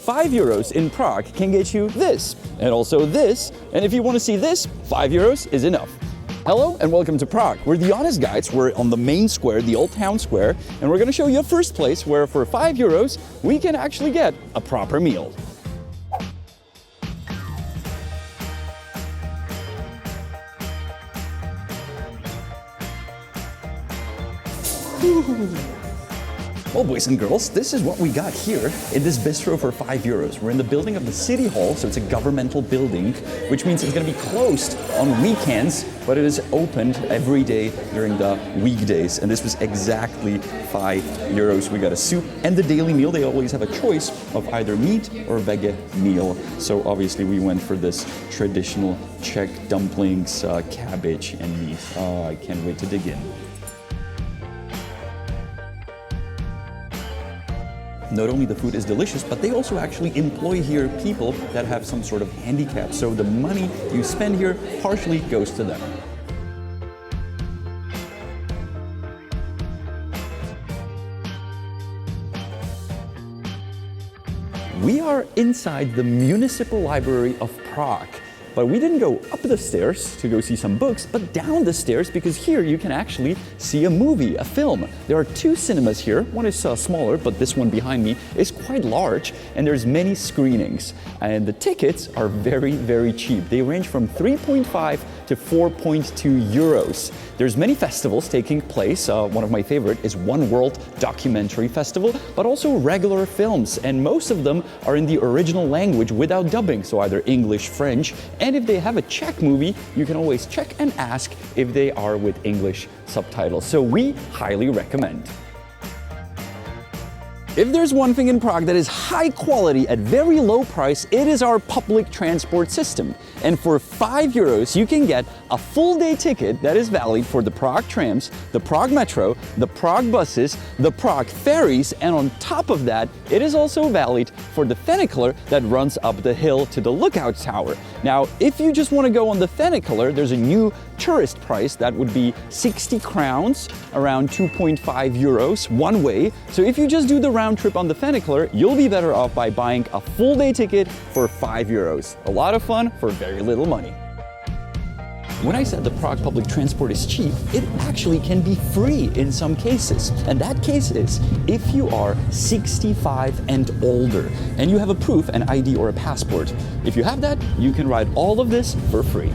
€5 in Prague can get you this, and also this, and if you want to see this, €5 is enough. Hello and welcome to Prague. We're the Honest Guides. We're on the main square, the old town square, and we're going to show you a first place where for €5 we can actually get a proper meal. Well, boys and girls, this is what we got here in this bistro for €5. We're in the building of the city hall, so it's a governmental building, which means it's going to be closed on weekends, but it is opened every day during the weekdays. And this was exactly €5. We got a soup and the daily meal. They always have a choice of either meat or vege meal. So obviously we went for this traditional Czech dumplings, cabbage and meat. Oh, I can't wait to dig in. Not only the food is delicious, but they also actually employ here people that have some sort of handicap. So the money you spend here partially goes to them. We are inside the Municipal Library of Prague. But we didn't go up the stairs to go see some books, but down the stairs, because here you can actually see a movie, a film. There are two cinemas here. One is smaller, but this one behind me is quite large, and there's many screenings. And the tickets are very, very cheap. They range from 3.5 to 4.2 euros. There's many festivals taking place. One of my favorite is One World Documentary Festival, but also regular films. And most of them are in the original language without dubbing, so either English, French, and if they have a Czech movie, you can always check and ask if they are with English subtitles. So we highly recommend. If there's one thing in Prague that is high quality at very low price, it is our public transport system. And for €5, you can get a full day ticket that is valid for the Prague trams, the Prague metro, the Prague buses, the Prague ferries, and on top of that, it is also valid for the funicular that runs up the hill to the lookout tower. Now, if you just want to go on the funicular, there's a new tourist price that would be 60 crowns, around 2.5 euros one way. So if you just do the round trip on the funicular, you'll be better off by buying a full day ticket for €5. A lot of fun for very little money. When I said the Prague public transport is cheap, it actually can be free in some cases. And that case is if you are 65 and older and you have a proof, an ID or a passport. If you have that, you can ride all of this for free.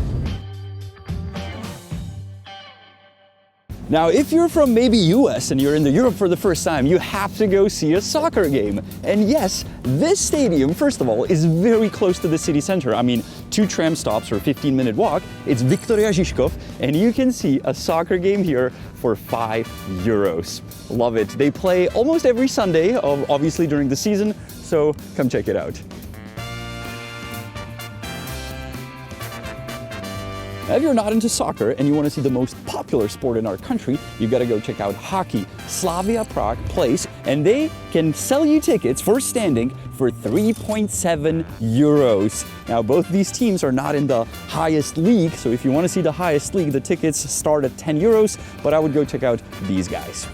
Now, if you're from maybe US and you're in Europe for the first time, you have to go see a soccer game. And yes, this stadium, first of all, is very close to the city center. I mean, 2 tram stops or a 15-minute walk. It's Viktoria Žižkov, and you can see a soccer game here for €5. Love it. They play almost every Sunday, obviously during the season, so come check it out. Now, if you're not into soccer and you want to see the most popular sport in our country, you got to go check out hockey. Slavia Prague plays, and they can sell you tickets for standing for 3.7 euros. Now, both these teams are not in the highest league, so if you want to see the highest league, the tickets start at 10 euros, but I would go check out these guys.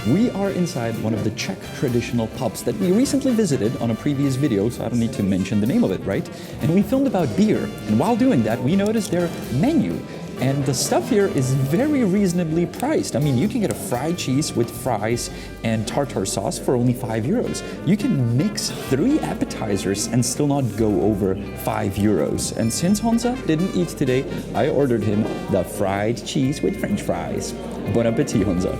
We are inside one of the Czech traditional pubs that we recently visited on a previous video, so I don't need to mention the name of it, right? And we filmed about beer, and while doing that, we noticed their menu. And the stuff here is very reasonably priced. I mean, you can get a fried cheese with fries and tartar sauce for only €5. You can mix 3 appetizers and still not go over €5. And since Honza didn't eat today, I ordered him the fried cheese with French fries. Bon appetit, Honza.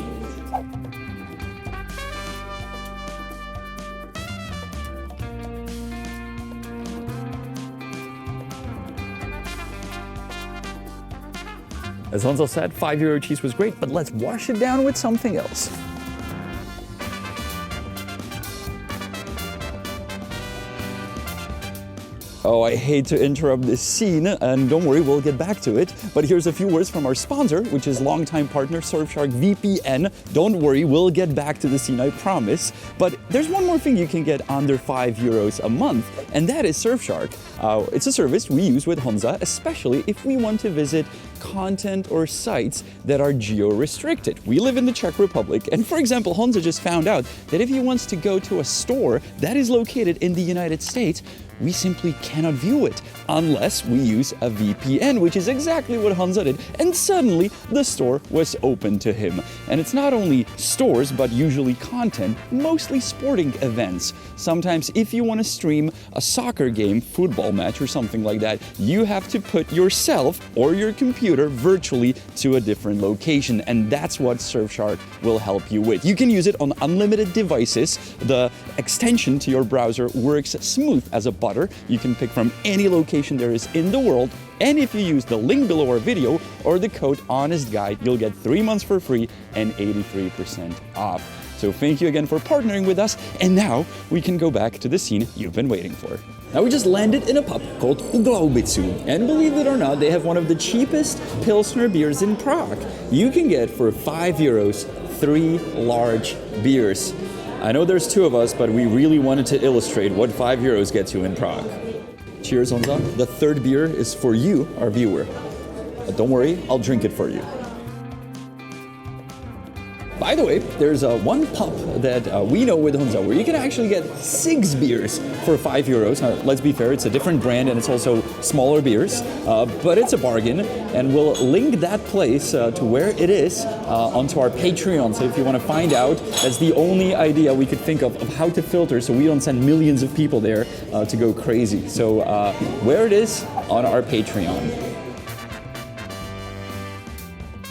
As Honza said, €5 cheese was great, but let's wash it down with something else. Oh, I hate to interrupt this scene, and don't worry, we'll get back to it. But here's a few words from our sponsor, which is longtime partner SurfsharkVPN. Don't worry, we'll get back to the scene, I promise. But there's one more thing you can get under €5 a month, and that is Surfshark. It's a service we use with Honza, especially if we want to visit content or sites that are geo-restricted. We live in the Czech Republic, and for example, Honza just found out that if he wants to go to a store that is located in the United States, we simply cannot view it unless we use a VPN, which is exactly what Honza did, and suddenly the store was open to him. And it's not only stores, but usually content, mostly sporting events. Sometimes if you want to stream a soccer game, football match or something like that, you have to put yourself or your computer virtually to a different location, and that's what Surfshark will help you with. You can use it on unlimited devices. The extension to your browser works smooth as a butter. You can pick from any location there is in the world, and if you use the link below our video or the code HONESTGUIDE, you'll get 3 months for free and 83% off. So thank you again for partnering with us, and now we can go back to the scene you've been waiting for. Now we just landed in a pub called Glaubicu, and believe it or not, they have one of the cheapest Pilsner beers in Prague. You can get for €5 3 large beers. I know there's 2 of us, but we really wanted to illustrate what €5 gets you in Prague. Cheers, Honza. The 3rd beer is for you, our viewer. But don't worry, I'll drink it for you. By the way, there's one pub that we know with Honza where you can actually get 6 beers for €5. Now, let's be fair, it's a different brand and it's also smaller beers, but it's a bargain, and we'll link that place to where it is onto our Patreon. So if you want to find out, that's the only idea we could think of how to filter so we don't send millions of people there to go crazy. So where it is on our Patreon.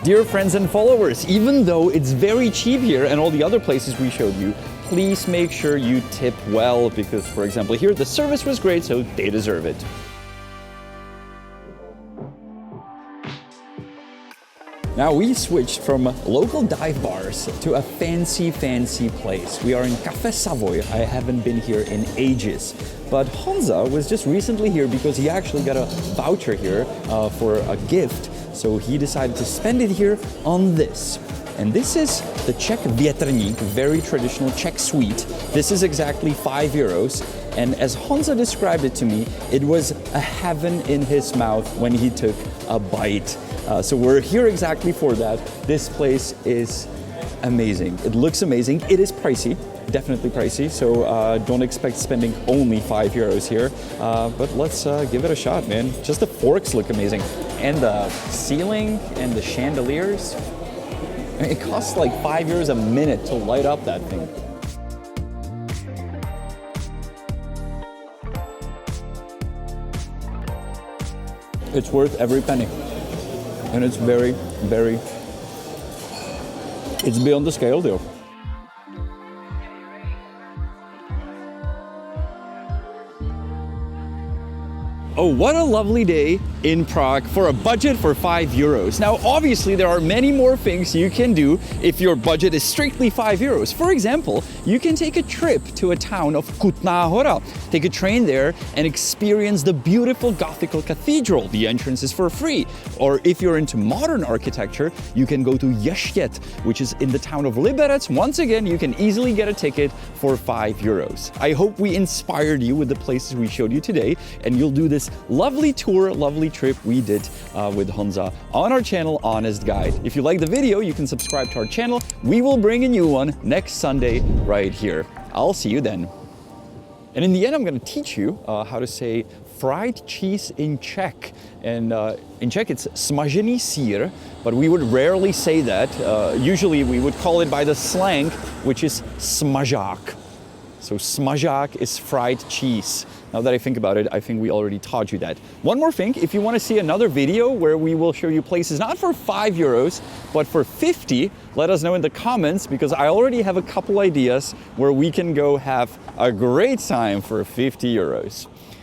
Dear friends and followers, even though it's very cheap here and all the other places we showed you, please make sure you tip well because, for example, here the service was great, so they deserve it. Now we switched from local dive bars to a fancy place. We are in Café Savoy. I haven't been here in ages. But Honza was just recently here because he actually got a voucher here for a gift. So he decided to spend it here on this. And this is the Czech Větrník, very traditional Czech sweet. This is exactly €5. And as Honza described it to me, it was a heaven in his mouth when he took a bite. So we're here exactly for that. This place is amazing. It looks amazing. It is pricey, definitely pricey. So don't expect spending only €5 here. But let's give it a shot, man. Just the forks look amazing. And the ceiling and the chandeliers. I mean, it costs like €5 a minute to light up that thing. It's worth every penny. And it's very, it's beyond the scale deal. Oh, what a lovely day in Prague for a budget for €5. Now, obviously, there are many more things you can do if your budget is strictly €5. For example, you can take a trip to a town of Kutná Hora. Take a train there and experience the beautiful Gothical cathedral. The entrance is for free. Or if you're into modern architecture, you can go to Ještěd, which is in the town of Liberec. Once again, you can easily get a ticket for €5. I hope we inspired you with the places we showed you today, and you'll do this lovely tour, lovely trip we did with Honza on our channel, Honest Guide. If you like the video, you can subscribe to our channel. We will bring a new one next Sunday right here. I'll see you then. And in the end, I'm going to teach you how to say fried cheese in Czech. And in Czech, it's smažený sír, but we would rarely say that. Usually, we would call it by the slang, which is smažák. So smažák is fried cheese. Now that I think about it, I think we already taught you that. One more thing, if you want to see another video where we will show you places not for €5, but for 50, let us know in the comments, because I already have a couple ideas where we can go have a great time for €50.